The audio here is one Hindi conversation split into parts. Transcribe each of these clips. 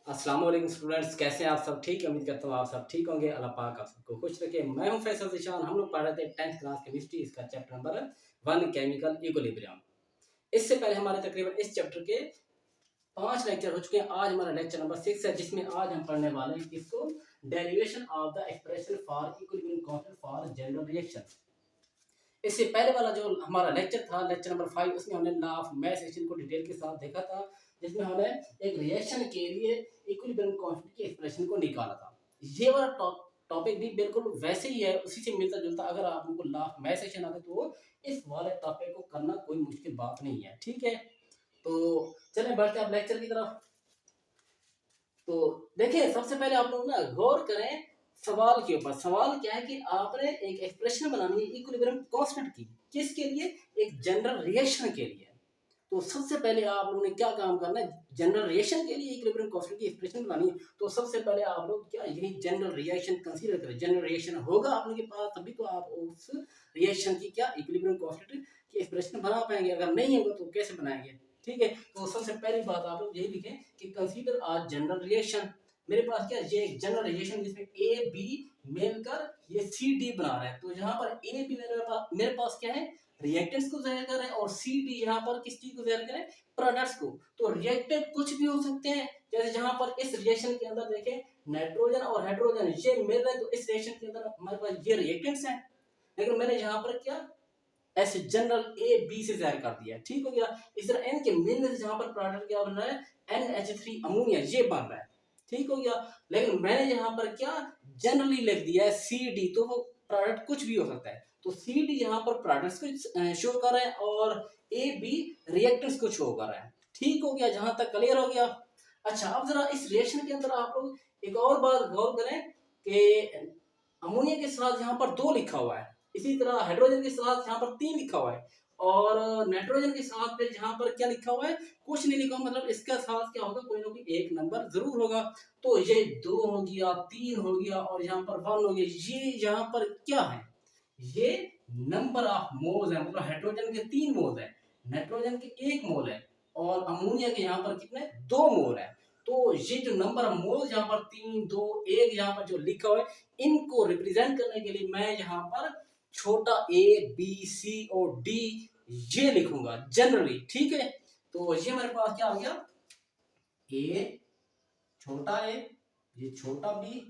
अस्सलाम वालेकुम स्टूडेंट्स, कैसे हैं आप सब? ठीक है, उम्मीद करता हूँ आप सब ठीक होंगे। अल्लाह पाक आप सबको खुश रखे। मैं हूं फैसल ज़ीशान। हम लोग पढ़ रहे थे 10th क्लास केमिस्ट्री, इसका चैप्टर नंबर 1 केमिकल इक्विलिब्रियम। इससे पहले हमारे तकरीबन इस चैप्टर के 5 लेक्चर हो चुके हैं। आज हमारा लेक्चर नंबर 6 है, जिसमें आज हम पढ़ने वाले हैं इसको derivation of the expression for equilibrium constant for general reaction. इससे पहले वाला जो हमारा लेक्चर था, लेक्चर नंबर 5, उसमें हमने लॉ ऑफ मास एक्शन को डिटेल के साथ देखा था, जिसमें हमने एक रिएक्शन के लिए इक्विलिब्रियम कांस्टेंट की एक्सप्रेशन को निकाला था। ये वाला टॉपिक भी बिल्कुल वैसे ही है, उसी से मिलता जुलता। अगर आप लोगों को लॉ ऑफ मास एक्शन आता है तो इस वाले टॉपिक को करना कोई मुश्किल बात नहीं है, ठीक है। तो चलें बढ़ते हैं अब लेक्चर की तरफ। तो देखिए, सबसे पहले आप लोग ना गौर करें सवाल के ऊपर। सवाल क्या है कि आपने एक एक्सप्रेशन बनानी है इक्विलिब्रियम कांस्टेंट की। किसके लिए? एक जनरल रिएक्शन के लिए। तो सबसे पहले आप लोगों ने क्या काम करना है? जनरल रिएक्शन के लिए इक्विलिब्रियम कांस्टेंट की एक्सप्रेशन बनानी है। तो सबसे पहले आप लोग क्या यही जनरल रिएक्शन कंसीडर करें। जनरल रिएक्शन होगा आप लोगों के पास, तभी तो आप उस रिएक्शन की क्या इक्विलिब्रियम कांस्टेंट की एक्सप्रेशन बना पाएंगे। अगर नहीं होगा तो कैसे बनाएंगे? ठीक है। तो सबसे पहली बात आप लोग यही लिखें कि कंसीडर आ जनरल रिएक्शन। मेरे पास क्या ये एक जनरल रिएक्शन जिसमें ए बी मिलकर ये सी डी बना रहा है। तो यहाँ पर ए बी मेरे पास क्या है? रिएक्टेंट्स को जाहिर कर रहे हैं, और सी डी यहाँ पर किस चीज को जाहिर करें? प्रोडक्ट्स को। तो रिएक्टेंट कुछ भी हो सकते हैं, जैसे जहां पर इस रिएक्शन के अंदर देखें नाइट्रोजन और हाइड्रोजन ये मिल रहे हैं, तो इस रिएक्शन के अंदर हमारे पास ये रिएक्टेंट्स हैं। लेकिन मैंने यहाँ पर क्या ऐसे जनरल ए बी से जाहिर कर दिया, ठीक हो गया। इस तरह एन के मिलने से जहां पर प्रोडक्ट क्या बन रहा है? NH3 अमोनिया ये बन रहा है, ठीक हो गया। लेकिन मैंने यहाँ पर क्या जनरली लिख दिया है सी डी, तो वो प्रोडक्ट कुछ भी हो सकता है। तो सी डी यहाँ पर प्रोडक्ट्स को शो कर रहे हैं और ए बी रिएक्टेंट्स को शो कर रहे हैं, ठीक हो गया। जहां तक क्लियर हो गया। अच्छा, अब जरा इस रिएक्शन के अंदर आप लोग एक और बात गौर करें कि अमोनिया के साथ यहाँ पर 2 लिखा हुआ है, इसी तरह हाइड्रोजन के साथ यहाँ पर 3 लिखा हुआ है, और नाइट्रोजन के साथ पे जहाँ पर क्या लिखा हुआ है? कुछ नहीं लिखा। मतलब इसका साथ क्या होगा? कोई ना कोई एक नंबर जरूर होगा। तो ये 2 हो गया, 3 हो गया, और यहाँ पर 1 हो गया। ये यहाँ पर क्या है? ये नंबर ऑफ मोल्स है। मतलब हाइड्रोजन के 3 मोल है, नाइट्रोजन के 1 मोल है, और अमोनिया के यहाँ पर कितने? 2 मोल है। तो ये जो नंबर ऑफ मोल्स यहाँ पर 3 2 1 यहाँ पर जो लिखा हुआ है, इनको रिप्रेजेंट करने के लिए मैं यहाँ पर छोटा ए बी सी और डी ये लिखूंगा जनरली, ठीक है। तो ये मेरे पास क्या हो गया? ए छोटा ए, ये छोटा बी,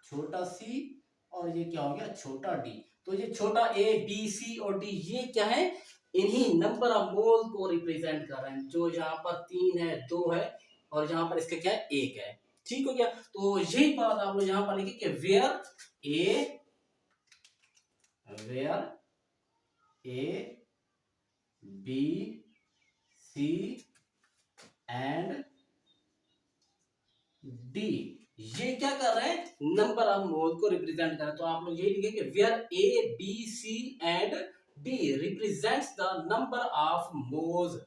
छोटा सी, और ये क्या हो गया? छोटा डी। तो ये छोटा ए बी सी और डी ये क्या है? इन्हीं नंबर ऑफ मोल को रिप्रेजेंट कर रहे हैं। जो यहाँ पर 3 है, 2 है, और यहाँ पर इसका क्या है? 1 है, ठीक हो गया। तो यही बात आप लोग यहाँ पर लिखिए कि where A B C and D ये क्या कर रहे हैं? नंबर ऑफ मोल को रिप्रेजेंट कर रहे हैं। तो आप लोग यही लिखेंगे कि where A B C and D represents the number of moles,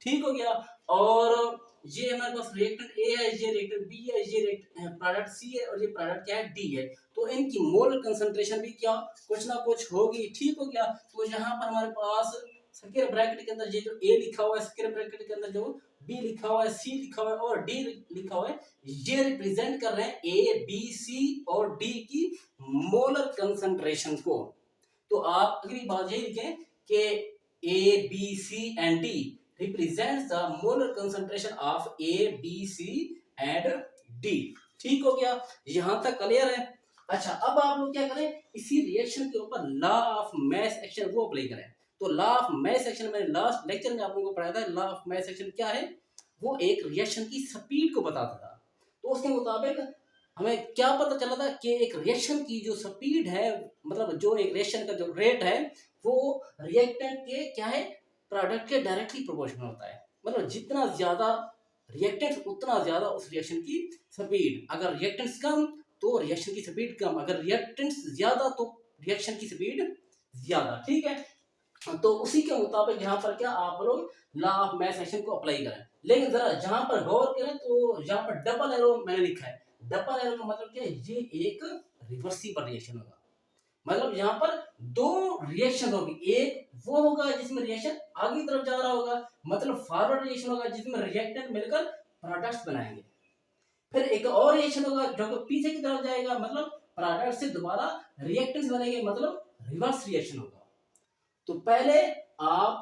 ठीक हो गया। और ये हमारे पास रिएक्टेंट ए है, ये रिएक्टेंट बी है, ये प्रोडक्ट सी है, और ये प्रोडक्ट क्या है? डी है। तो इनकी मोल कंसंट्रेशन भी क्या कुछ ना कुछ होगी, ठीक हो गया। तो यहाँ पर हमारे पास स्क्वायर ब्रैकेट के अंदर ये जो ए लिखा हुआ है, स्क्वायर ब्रैकेट के अंदर जो बी लिखा हुआ है, सी लिखा हुआ है, और डी लिखा हुआ है, ये रिप्रेजेंट कर रहे हैं ए बी सी और डी की मोलर कंसंट्रेशन को। तो आप अगली बात यही लिखें कि A B C and D represents the molar concentration of A, B, C and D, ठीक हो गया। यहां तक क्लियर है। अच्छा, अब आप लोग क्या करें? इसी रिएक्शन के ऊपर लॉ ऑफ मास एक्शन वो अप्लाई करें। तो लॉ ऑफ मास एक्शन मैंने लास्ट लेक्चर में आप लोगों को पढ़ाया था। लॉ ऑफ मास एक्शन क्या है? वो एक रिएक्शन की स्पीड को बताता था। तो उसके मुताबिक हमें क्या पता चला था कि एक रिएक्शन की जो स्पीड है, मतलब जो एक रिएक्शन का जो रेट है, वो रिएक्टेंट के क्या है? प्रोडक्ट के डायरेक्टली प्रोपोर्शनल होता है। मतलब जितना ज्यादा रिएक्टेंट उतना ज्यादा उस रिएक्शन की स्पीड। अगर रिएक्टेंट्स कम तो रिएक्शन की स्पीड कम, अगर रिएक्टेंट्स ज्यादा तो रिएक्शन की स्पीड ज्यादा, ठीक है। तो उसी के मुताबिक यहाँ पर क्या आप लोग लॉ ऑफ मास एक्शन को अप्लाई करें। लेकिन जरा जहां पर गौर करें तो यहाँ पर डबल एरो मैंने लिखा है। डबल एरो का मतलब क्या है? ये एक रिवर्सिबल रिएक्शन होगा। मतलब यहाँ पर 2 रिएक्शन होगी। एक वो होगा जिसमें रिएक्शन आगे की तरफ जा रहा होगा, मतलब फॉरवर्ड रिएक्शन होगा जिसमें रिएक्टेंट मिलकर प्रोडक्ट्स बनाएंगे। फिर एक और रिएक्शन होगा जो कि पीछे की तरफ जाएगा, मतलब प्रोडक्ट से दोबारा रिएक्टेंस बनेंगे, मतलब रिवर्स रिएक्शन होगा। तो पहले आप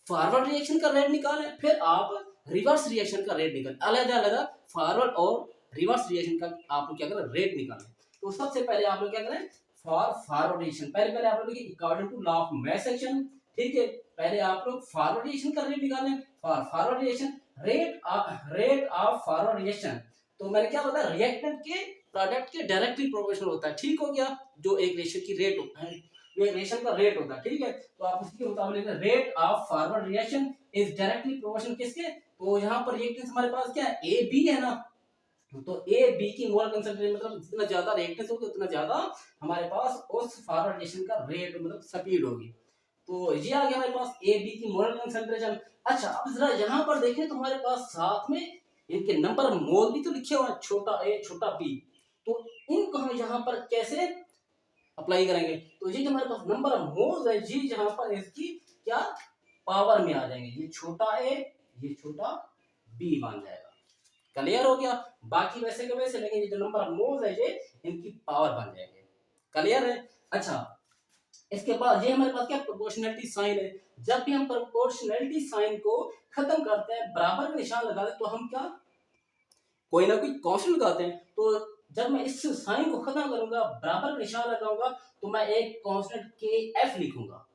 फॉरवर्ड रिएक्शन का रेट निकालें, फिर आप रिवर्स रिएक्शन का रेट निकालें, अलग अलग फॉरवर्ड और रिवर्स रिएक्शन का आप लोग क्या करें, रेट निकालें। तो सबसे पहले आप लोग क्या करें, फॉर फॉरवर्ड रिएक्शन पहले आप लोग according to law of mass action, ठीक है, पहले आप लोग फॉरवर्ड रिएक्शन का रेट निकालें। For forward reaction rate of forward reaction, तो मैंने क्या बताया, रिएक्टेंट के प्रोडक्ट के डायरेक्टली प्रोपोर्शनल होता है, ठीक हो गया, जो एक रेशियो की रेट होता है, जो रिएक्शन का रेट होता है, ठीक है। तो आप उसके मुताबिक rate of forward reaction is directly proportional किसके, तो यहाँ पर रिएक्टेंस हमारे पास क्या है, ए बी है ना, तो ए बी की मोल कंसंट्रेशन, मतलब जितना ज्यादा रिएक्टेंस होगा उतना ज्यादा हमारे पास उस फॉरवर्ड रिएक्शन का रेट, मतलब स्पीड होगी। तो ये आ गया हमारे पास ए बी की मोल कंसंट्रेशन। अच्छा, अब जरा यहाँ पर देखें तो हमारे पास साथ में इनके नंबर मोल भी तो लिखे हुए हैं, छोटा ए छोटा बी, तो इनको हम यहाँ पर कैसे अप्लाई करेंगे, तो ये जो हमारे पास नंबर ऑफ मोल्स है जी, जहां पर इसकी क्या पावर में आ जाएंगे, ये छोटा ए ये छोटा बी बन जाएगा। क्लियर हो गया, बाकी वैसे के वैसे, लेकिन ये जो नंबर ऑफ मोल्स है ये इनकी पावर बन जाएंगे। क्लियर है। अच्छा, इसके बाद ये हमारे पास क्या प्रोपोर्शनलिटी साइन है, जब भी हम प्रोपोर्शनलिटी साइन को खत्म करते हैं, बराबर का निशान लगाते हैं, तो हम क्या कोई ना कोई कांस्टेंट लगाते हैं। तो जब मैं इस साइन को खत्म करूंगा, बराबर का निशान लगाऊंगा, तो मैं एक कांस्टेंट के एफ लिखूंगा,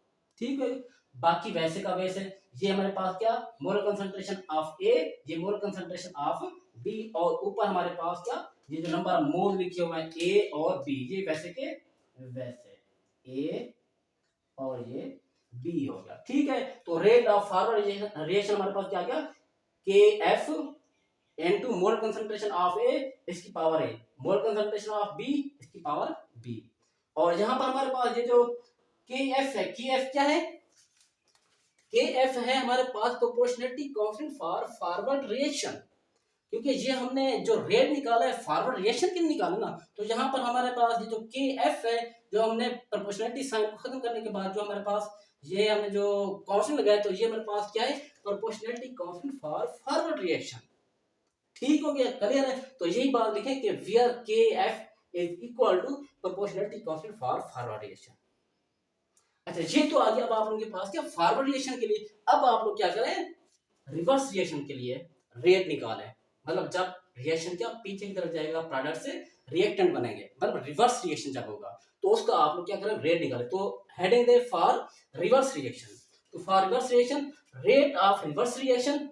ठीक है। बाकी वैसे का वैसे, ये हमारे पास क्या मोलर कंसंट्रेशन ऑफ ए, ये मोलर कंसंट्रेशन ऑफ बी, और ऊपर हमारे पास क्या ये जो नंबर मोल लिखे हुए हैं ए और बी, ये वैसे के वैसे ए और ये बी हो गया, ठीक है। तो रेट ऑफ फॉरवर्ड रिएक्शन हमारे पास क्या गया, K F into mole concentration of A इसकी power A, mole concentration of B इसकी पावर बी। और यहां पर हमारे पास ये जो के एफ है, के एफ क्या है, के एफ है हमारे पास proportionality constant for forward reaction, क्योंकि ये हमने जो रेट निकाला है फॉरवर्ड रिएक्शन के लिए निकाला ना, तो यहाँ पर हमारे पास ये जो के एफ है, जो हमने प्रोपोर्शनलिटी साइन को खत्म करने के बाद जो हमारे पास ये हमने जो कांस्टेंट लगाया, तो ये हमारे पास क्या है, proportionality constant for forward reaction, ठीक हो गया, क्लियर है। तो यही बात लिखें कि where K F is equal to proportionality constant for forward reaction. अच्छा, ये तो आ गया, अब आप लोगों के पास क्या फॉरवर्ड रिएक्शन के लिए, अब आप लोग क्या करें, रिवर्स रिएक्शन के लिए रेट निकालें, मतलब जब रिएक्शन क्या पीछे की तरफ जाएगा, प्रोडक्ट से रिएक्टेंट बनेंगे, मतलब रिवर्स रिएक्शन जब होगा, तो उसका आप लोग क्या करें, रेट निकालें। तो हेडिंग दे फॉर रिवर्स रिएक्शन, तो for reverse reaction rate of reverse reaction,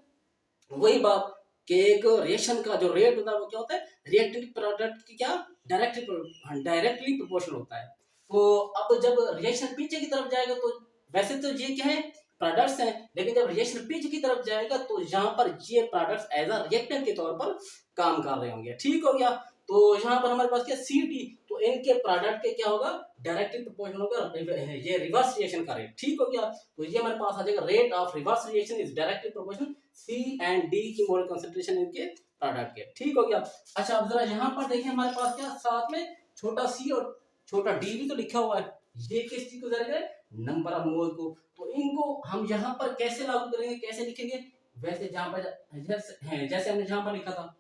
वही बात कि एक रिएक्शन का जो रेट होता है वो क्या होता है, रिएक्टेंट प्रोडक्ट की क्या डायरेक्टली प्रोपोर्शनल होता है। तो अब जब रिएक्शन पीछे की तरफ जाएगा, तो वैसे तो ये क्या है, प्रोडक्ट्स हैं, लेकिन जब रिएक्शन पीछे की तरफ जाएगा, तो यहाँ पर ये प्रोडक्ट्स एज अ रिएक्टेंट के तौर पर काम कर रहे होंगे, ठीक हो गया। तो यहाँ पर हमारे पास क्या सी डी, तो इनके प्रोडक्ट के क्या होगा, डायरेक्टली प्रोपोर्शनल होगा ये रिवर्स रिएक्शन का रेट, ठीक हो गया। तो ये हमारे पास आ जाएगा, rate of reverse reaction is directly proportional C and D की मोल कंसंट्रेशन इनके प्रोडक्ट के, ठीक हो गया। अच्छा, अब जरा यहाँ पर देखिए हमारे पास क्या साथ में छोटा सी और छोटा डी भी तो लिखा हुआ है, ये किस चीज को दर्ज है, नंबर ऑफ मोल को। तो इनको हम यहाँ पर कैसे लागू करेंगे, कैसे लिखेंगे, वैसे जहाँ पर जैसे हमने जहाँ पर लिखा था,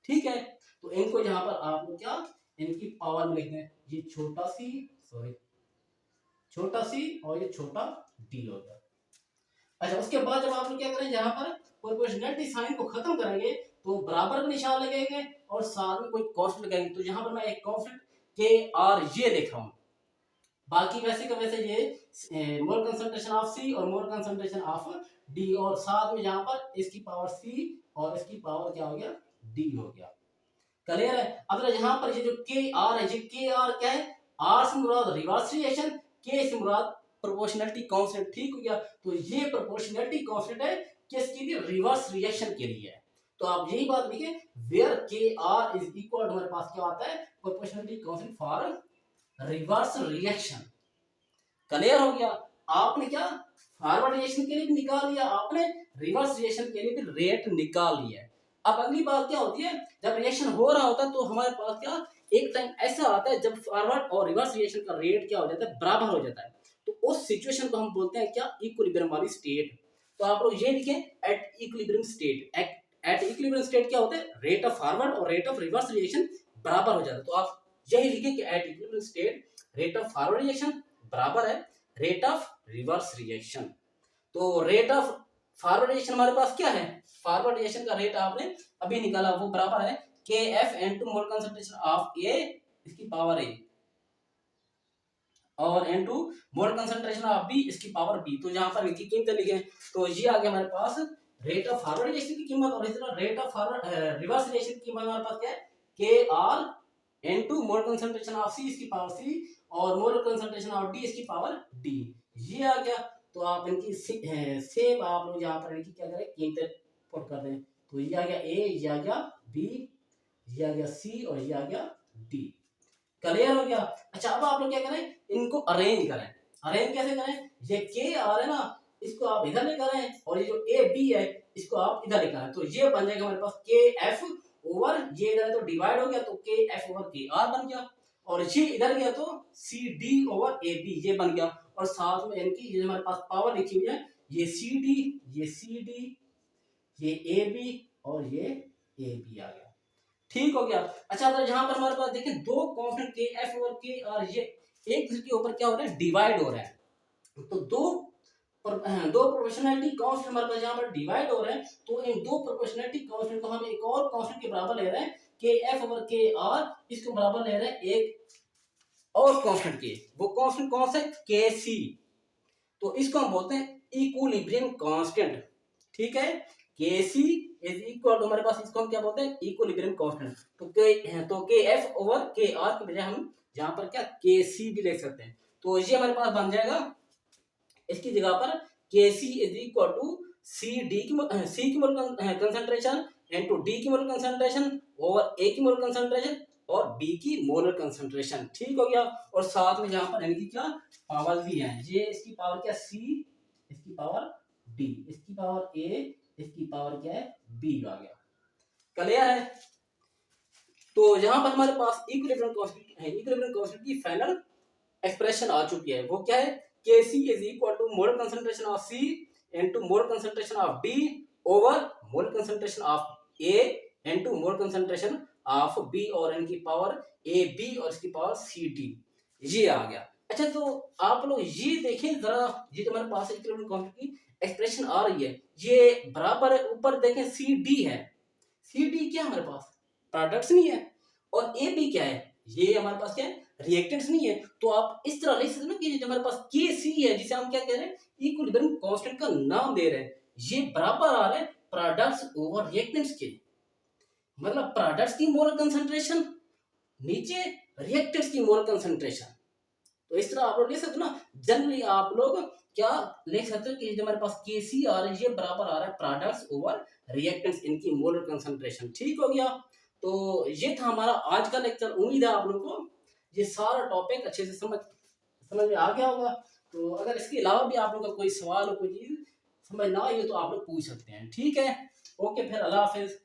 ठीक है। तो इनको यहाँ पर आप लोग क्या इनकी पावर में लिखते हैं, ये छोटा सी और ये छोटा डी हो गया। अच्छा, उसके बाद जब आप लोग क्या करें, यहाँ पर प्रोपोर्शनलिटी साइन को खत्म करेंगे, तो बराबर का निशान लगेंगे और साथ में कोई कांस्टेंट लगाएंगे। तो यहाँ पर मैं एक कांस्टेंट के आर ये लिख रहा हूँ, बाकी वैसे का वैसे ये मोल कंसंट्रेशन ऑफ सी और मोल कंसंट्रेशन ऑफ डी, और साथ में यहाँ पर इसकी पावर सी और इसकी पावर क्या हो गया, डी हो गया, क्लियर है। अब यहाँ पर ये जो के आर है, ये के आर क्या है, आर से मुराद रिवर्स रिएक्शन, के से मुराद प्रोपोर्शनलिटी कांस्टेंट, ठीक हो गया। तो ये प्रोपोर्शनलिटी कांस्टेंट है किसके लिए, रिवर्स रिएक्शन के लिए है। तो आप यही बात लिखे, वेयर के आर इज इक्वल, हमारे पास क्या आता है, proportionality constant for reverse reaction, clear हो गया। आपने क्या फॉरवर्ड रिएक्शन के लिए भी निकाल लिया, आपने रिवर्स रिएक्शन के लिए भी रेट निकाल लिया। अब अगली बात क्या होती है, जब रिएक्शन हो रहा होता है, तो हमारे पास क्या एक टाइम ऐसा आता है जब फॉरवर्ड और रिवर्स रिएक्शन का रेट क्या हो जाता है, बराबर हो जाता है। तो उस सिचुएशन को हम बोलते हैं क्या, इक्विलिब्रियम वाली स्टेट। तो आप लोग ये लिखें, at equilibrium state, at equilibrium state क्या होता है, रेट ऑफ फॉरवर्ड और रेट ऑफ रिवर्स रिएक्शन बराबर हो जाता है। तो आप यही लिखें कि at equilibrium state rate of forward reaction बराबर है रेट ऑफ रिवर्स रिएक्शन। तो रेट ऑफ फॉरवर्ड रिएक्शन हमारे पास क्या है, फॉरवर्ड रिएक्शन का रेट आपने अभी निकाला, वो बराबर है KF into mole concentration of A इसकी पावर A और into mole concentration of B इसकी पावर B। तो यहाँ पर इनकी कीमतें लिखें, तो ये आ गया हमारे पास रेट ऑफ फॉरवर्ड रिएक्शन की कीमत, और इस तरह rate of forward reverse reaction की कीमत हमारे पास क्या है, KR into mole concentration of C इसकी पावर C और मोल कंसंट्रेशन ऑफ D इसकी पावर D। ये आ गया। तो आप इनकी सेम आप लोग यहाँ पर इनकी क्या करें, कीमतें पुट कर दें। तो ये आ गया A, ये आ गया B, ये आ गया C और ये आ गया D। क्लियर हो गया। अच्छा अब आप लोग क्या करें, इनको अरेंज करें। अरेंज कैसे करें, ये के आर है ना, इसको आप इधर लेकर आए और ये जो ए बी है इसको आप इधर लेकर आए, तो ये बन जाएगा हमारे पास के एफ ओवर, ये इधर तो डिवाइड हो गया तो के एफ ओवर के आर बन गया, और ये इधर गया तो C D over A B ये बन गया, और साथ में इनकी ये हमारे पास पावर लिखी हुई है, ये सी डी, ये सी डी, ये ए बी और ये ए बी आ गया। ठीक हो गया। अच्छा अगर यहाँ पर हमारे पास देखें दो कांस्टेंट के एफ और के आर ये एक दूसरे के ऊपर क्या हो रहा है, डिवाइड हो रहा है, तो दो प्रोपोर्शनैलिटी कांस्टेंट हमारे पास यहाँ पर डिवाइड हो रहे हैं, तो इन दो प्रोपोर्शनैलिटी कांस्टेंट को हम एक और कांस्टेंट के बराबर ले रहे हैं के एफ ओवर के आर, इसको बराबर ले रहे हैं एक और कांस्टेंट के, वो कांस्टेंट कौन सा है, के सी। तो इसको हम बोलते हैं इक्विलिब्रियम कांस्टेंट। ठीक है, K C is equal to हमारे पास इसको हम क्या बोलते हैं, इक्विलिब्रियम कांस्टेंट। तो के एफ ओवर के आर के बजाय हम यहाँ पर क्या के सी भी लिख सकते हैं, तो ये हमारे पास बन जाएगा, इसकी जगह पर K C is equal to C D की सी की मोल कंसंट्रेशन इनटू डी की मोल कंसंट्रेशन ओवर ए की मोल कंसंट्रेशन और बी की मोलर कंसंट्रेशन। ठीक हो गया। और साथ में यहाँ पर इनकी क्या पावर भी है, ये इसकी पावर क्या सी, इसकी पावर डी, इसकी पावर ए, इसकी पावर क्या है बी आ गया। क्लियर है। तो यहाँ पर हमारे पास इक्विलिब्रियम कांस्टेंट है, इक्विलिब्रियम कांस्टेंट की फाइनल एक्सप्रेशन आ चुकी है, वो क्या है, K C is equal to molar concentration of C into molar concentration of D over molar concentration of A into molar concentration of B, और इनकी पावर ए बी और इसकी पावर सी डी, ये आ गया। अच्छा तो आप लोग ये देखें जरा, ये जो हमारे पास इक्विलिब्रियम कांस्टेंट की एक्सप्रेशन आ रही है, ये बराबर है, ऊपर देखें सी डी है, सी डी क्या हमारे पास प्रोडक्ट्स नहीं है, और ए बी क्या है, ये हमारे पास क्या है रिएक्टेंट्स नहीं है। तो आप इस तरह लिख सकते हैं ना कि जो हमारे पास के सी है, जिसे हम क्या कह रहे हैं इक्विलिब्रियम कांस्टेंट का नाम दे रहे हैं, ये बराबर आ रहे हैं प्रोडक्ट्स ओवर रिएक्टेंट्स के, मतलब प्रोडक्ट्स की मोलर कंसंट्रेशन नीचे रिएक्टेंट्स की मोलर कंसंट्रेशन। तो इस तरह आप लोग लिख सकते हो ना, जनरली आप लोग क्या लिख सकते हो कि जो हमारे पास के सी आ रहा है ये बराबर आ रहा है प्रोडक्ट्स ओवर रिएक्टेंट्स इनकी मोलर कंसंट्रेशन। ठीक हो गया। तो ये था हमारा आज का लेक्चर। उम्मीद है आप लोगों को ये सारा टॉपिक अच्छे से समझ में आ गया होगा। तो अगर इसके अलावा भी आप लोग का कोई सवाल हो, कोई चीज समझ ना आई हो तो आप लोग पूछ सकते हैं। ठीक है, ओके, फिर अल्लाह हाफिज।